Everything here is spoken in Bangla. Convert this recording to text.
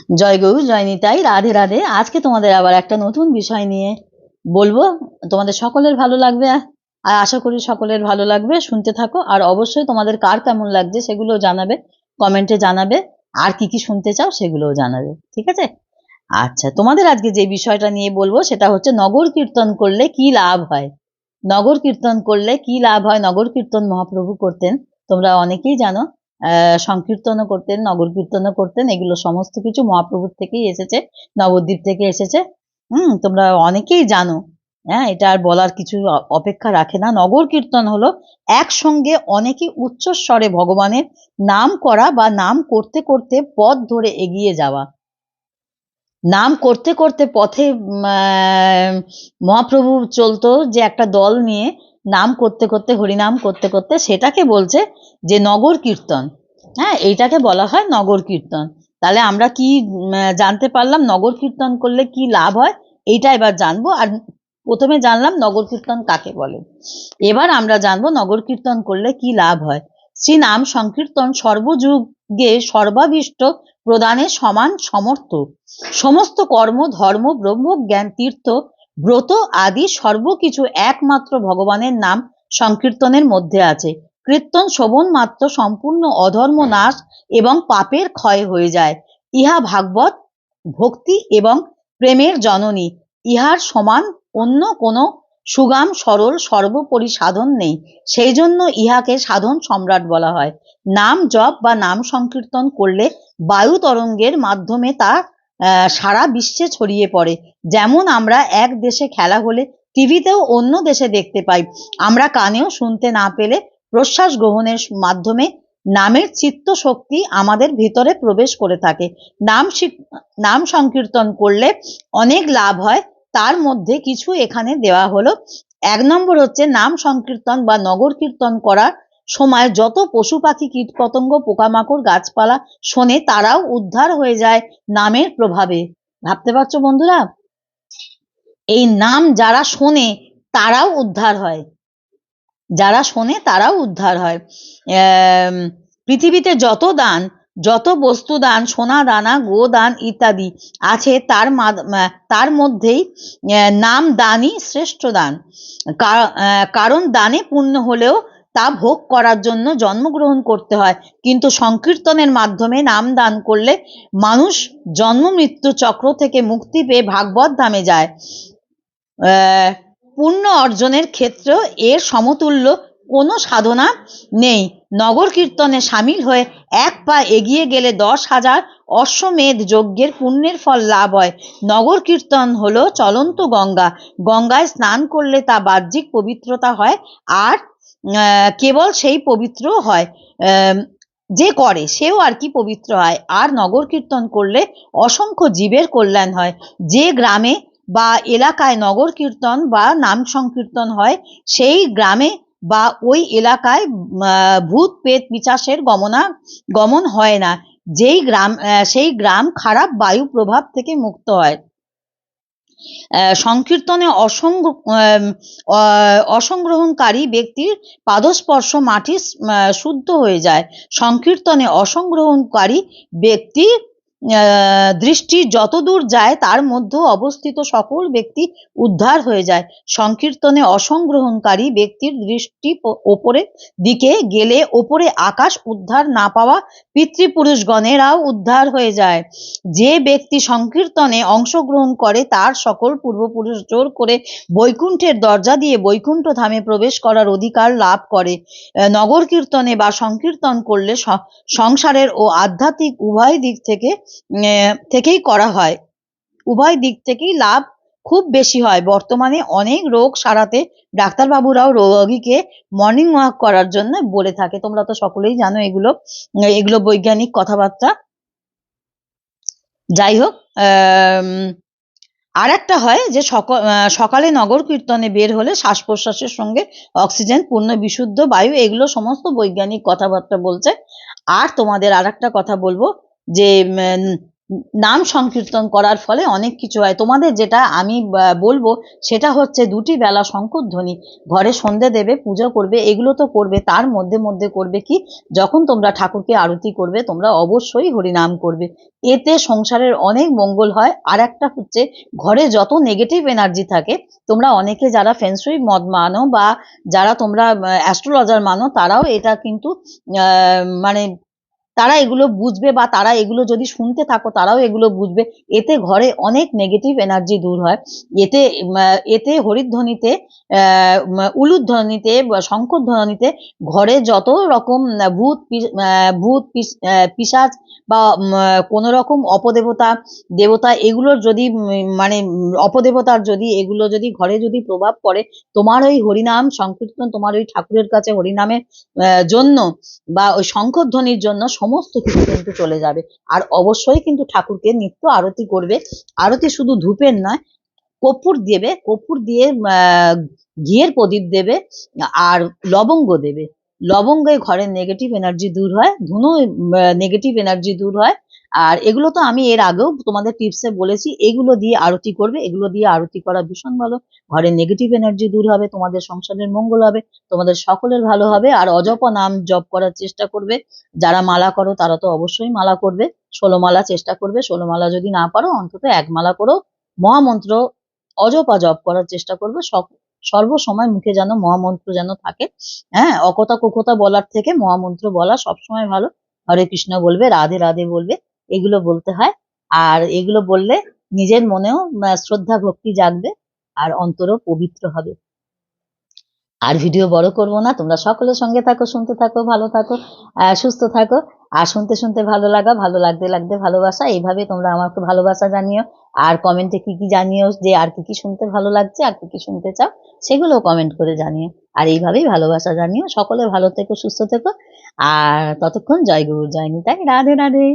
জয় গরু জয় নিতাই, রাধে রাধে। আজকে তোমাদের আবার একটা নতুন বিষয় নিয়ে বলবো। তোমাদের সকলের ভালো লাগবে আর আশা করি সকলের ভালো লাগবে। শুনতে থাকো, আর অবশ্যই তোমাদের কার কেমন লাগছে সেগুলো জানাবে, কমেন্টে জানাবে। আর কি কি শুনতে চাও সেগুলোও জানাবে, ঠিক আছে? আচ্ছা, তোমাদের আজকে যে বিষয়টা নিয়ে বলবো সেটা হচ্ছে নগর কীর্তন করলে কি লাভ হয়। নগর কীর্তন করলে কি লাভ হয়। নগর কীর্তন মহাপ্রভু করতেন, তোমরা অনেকেই জানো। সংকীর্তনও করতেন, নগর কীর্তনও করতেন। এগুলো সমস্ত কিছু মহাপ্রভুর থেকেই এসেছে, নবদ্বীপ থেকে এসেছে। তোমরা অনেকেই জানো। হ্যাঁ, এটা আর বলার কিছু অপেক্ষা রাখে না। নগর কীর্তন হলো একসঙ্গে অনেকে উচ্চস্বরে ভগবানের নাম করা বা নাম করতে করতে পথ ধরে এগিয়ে যাওয়া। নাম করতে করতে পথে মহাপ্রভু চলতো যে একটা দল নিয়ে নাম করতে করতে, হরিনাম করতে করতে, সেটাকে বলছে যে নগর কীর্তন। হ্যাঁ, এইটাকে বলা হয় নগর কীর্তন। তাহলে আমরা কি জানতে পারলাম নগর কীর্তন করলে কি লাভ হয়, এইটা এবার জানবো। আর প্রথমে জানলাম নগর কীর্তন কাকে বলে। এবার আমরা জানবো নগর কীর্তন করলে কি লাভ হয়। শ্রী নাম সংকীর্তন সর্বযুগে সর্বাভীষ্ট প্রদানের সমান সমর্থ। সমস্ত কর্ম, ধর্ম, ব্রহ্মজ্ঞান, তীর্থ, ব্রত আদি সর্বকিছু একমাত্র ভগবানের নাম সংকীর্তনের মধ্যে আছে। কীর্তন শোভন মাত্র সম্পূর্ণ অধর্ম নাশ এবং পাপের ক্ষয় হয়ে যায়। ইহা ভাগবত ভক্তি এবং প্রেমের জননী। ইহার সমান অন্য কোনো সুগাম সরল সর্বোপরি সাধন নেই। সেই জন্য ইহাকে সাধন সম্রাট বলা হয়। নাম জপ বা নাম সংকীর্তন করলে বায়ু তরঙ্গের মাধ্যমে তা সারা বিশ্বে ছড়িয়ে পড়ে। যেমন আমরা এক দেশে খেলা হলে টিভিতেও অন্য দেশে দেখতে পাই, আমরা কানেও শুনতে না পেলে প্রশ্বাস গ্রহণের মাধ্যমে নামের চিত্ত শক্তি আমাদের ভিতরে প্রবেশ করে থাকে। নাম সংকীর্তন করলে অনেক লাভ হয়, তার মধ্যে কিছু এখানে দেওয়া হলো। 1 নম্বর হচ্ছে নাম সংকীর্তন বা নগর কীর্তন করার সময় যত পশু পাখি, কীট পতঙ্গ, পোকামাকড়, গাছপালা শোনে তারাও উদ্ধার হয়ে যায় নামের প্রভাবে। ভাবতে পারছো বন্ধুরা? এই নাম যারা শোনে তারাও উদ্ধার হয়, যারা শোনে তারাও উদ্ধার হয়। পৃথিবীতে যত দান, যত বস্তু দান, সোনা দানা, গোদান ইত্যাদি আছে, তার মধ্যেই নাম দানই শ্রেষ্ঠ দান। কারণ দানে পূর্ণ হলেও তা ভোগ করার জন্য জন্মগ্রহণ করতে হয়, কিন্তু সংকীর্তনের মাধ্যমে নাম দান করলে মানুষ জন্ম মৃত্যু চক্র থেকে মুক্তি পেয়ে ভাগবত ধামে যায়। পুণ্য অর্জনের ক্ষেত্রেও এর সমতুল্য কোনো সাধনা নেই। নগর কীর্তনে সামিল হয়ে এক পা এগিয়ে গেলে 10,000 অশ্বমেধ যজ্ঞের পুণ্যের ফল লাভ হয়। নগর কীর্তন হলো চলন্ত গঙ্গা। গঙ্গায় স্নান করলে তা বাহ্যিক পবিত্রতা হয়, আর কেবল সেই পবিত্র হয়, যে করে সেও আর কি পবিত্র হয়। আর নগর কীর্তন করলে অসংখ্য জীবের কল্যাণ হয়। যে গ্রামে বা এলাকায় নগর কীর্তন বা নাম সংকীর্তন হয়, সেই গ্রামে বা ওই এলাকায় ভূত পেত পিশাচের গমন হয় না। সেই গ্রাম খারাপ বায়ু প্রভাব থেকে মুক্ত হয়। সংকীর্তনে অসংগ্রহণকারী ব্যক্তির পাদস্পর্শ মাটি শুদ্ধ হয়ে যায়। সংকীর্তনে অসংগ্রহণকারী ব্যক্তির দৃষ্টি যতদূর যায় তার মধ্যে অবস্থিত সকল ব্যক্তি উদ্ধার হয়ে যায়। সংকীর্তনে অসংগ্রহণকারী ব্যক্তির দৃষ্টি ওপরের দিকে গেলে ওপরে আকাশ উদ্ধার না পাওয়া পিতৃপুরুষগণেরাও উদ্ধার হয়ে যায়। যে ব্যক্তি সংকীর্তনে অংশগ্রহণ করে তার সকল পূর্বপুরুষ জোর করে বৈকুণ্ঠের দরজা দিয়ে বৈকুণ্ঠ ধামে প্রবেশ করার অধিকার লাভ করে। নগর কীর্তনে বা সংকীর্তন করলে সংসারের ও আধ্যাত্মিক উভয় দিক থেকেই করা হয়, উভয় দিক থেকেই লাভ খুব বেশি হয়। বর্তমানে অনেক রোগ সারাতে ডাক্তারবাবুরাও রোগীকে মর্নিং ওয়াক করার জন্য বলে থাকে। তোমরা তো সকলেই জানো এগুলো বৈজ্ঞানিক কথাবার্তা। যাই হোক, আর একটা হয় যে সকালে নগর কীর্তনে বের হলে শ্বাস প্রশ্বাসের সঙ্গে অক্সিজেন, পূর্ণ বিশুদ্ধ বায়ু, এগুলো সমস্ত বৈজ্ঞানিক কথাবার্তা বলছে। আর তোমাদের আর একটা কথা বলবো যে নাম সংকীর্তন করার ফলে অনেক কিছু হয়। তোমাদের যেটা আমি বলবো সেটা হচ্ছে 2টি বেলা শঙ্খধ্বনি, ঘরে সন্ধে দেবে, পুজো করবে, এগুলো তো করবে, তার মধ্যে মধ্যে করবে কি, যখন তোমরা ঠাকুরকে আরতি করবে তোমরা অবশ্যই হরিনাম করবে, এতে সংসারের অনেক মঙ্গল হয়। আর একটা হচ্ছে, ঘরে যত নেগেটিভ এনার্জি থাকে, তোমরা অনেকে যারা ফেংশুই মত মানো বা যারা তোমরা অ্যাস্ট্রোলজার মানো, তারাও এটা কিন্তু মানে তারা এগুলো বুঝবে, বা তারা এগুলো যদি শুনতে থাকো তারাও এগুলো বুঝবে। এতে ঘরে অনেক নেগেটিভ এনার্জি দূর হয়। এতে এতে হরিধ্বনিতে, উলুধ্বনিতে, শঙ্খধ্বনিতে ঘরে যত রকম পিশাচ বা কোনো রকম অপদেবতা, দেবতা, এগুলোর যদি মানে অপদেবতার যদি এগুলো যদি ঘরে যদি প্রভাব পড়ে, তোমার ওই হরিনাম সংকীর্তন, তোমার ওই ঠাকুরের কাছে হরিনামের জন্য বা ওই শঙ্খধ্বনির জন্য সমস্ত কিছু কিন্তু চলে যাবে। আর অবশ্যই কিন্তু ঠাকুরকে নিত্য আরতি করবে। আরতি শুধু ধূপের নয়, কর্পূর দেবে, কর্পূর দিয়ে ঘিয়ের প্রদীপ দেবে, আর লবঙ্গ দেবে। লবঙ্গে ঘরের নেগেটিভ এনার্জি দূর হয়, ধুনো নেগেটিভ এনার্জি দূর হয়। আর এগুলো তো আমি এর আগেও তোমাদের টিপসে বলেছি, এগুলো দিয়ে আরতি করবে, এগুলো দিয়ে আরতি করা ভীষণ ভালো। ঘরের নেগেটিভ এনার্জি দূর হবে, তোমাদের সংসারের মঙ্গল হবে, তোমাদের সকলের ভালো হবে। আর অজপা নাম জপ করার চেষ্টা করবে। যারা মালা করো তারা তো অবশ্যই মালা করবে, 16 মালা চেষ্টা করবে, 16 মালা যদি না পারো অন্তত 1 মালা করো। মহামন্ত্র অজপা জপ করার চেষ্টা করবে, সর্বসময় মুখে যেন মহামন্ত্র যেন থাকে। হ্যাঁ, অকথা কুকথা বলার থেকে মহামন্ত্র বলা সবসময় ভালো। হরে কৃষ্ণ বলবে, রাধে রাধে বলবে, এগুলো বলতে হয়। আর এগুলো বললে নিজের মনেও শ্রদ্ধা ভক্তি জাগবে, আর অন্তরও পবিত্র হবে। আর ভিডিও বড় করব না, তোমরা সকলের সঙ্গে থাকো, শুনতে থাকো, ভালো থাকো, সুস্থ থাকো। আর শুনতে শুনতে ভালো লাগা, ভালো লাগতে লাগতে ভালোবাসা, এইভাবে তোমরা আমাকে ভালোবাসা জানিও। আর কমেন্টে কি কি জানিও, যে আর কি কি শুনতে ভালো লাগছে, আর কি কি শুনতে চাও, সেগুলো কমেন্ট করে জানিও। আর এইভাবেই ভালোবাসা জানিও। সকলে ভালো থেকো, সুস্থ থেকো। আর ততক্ষণ জয় গুরু, জয় নিতাই, রাধে রাধে।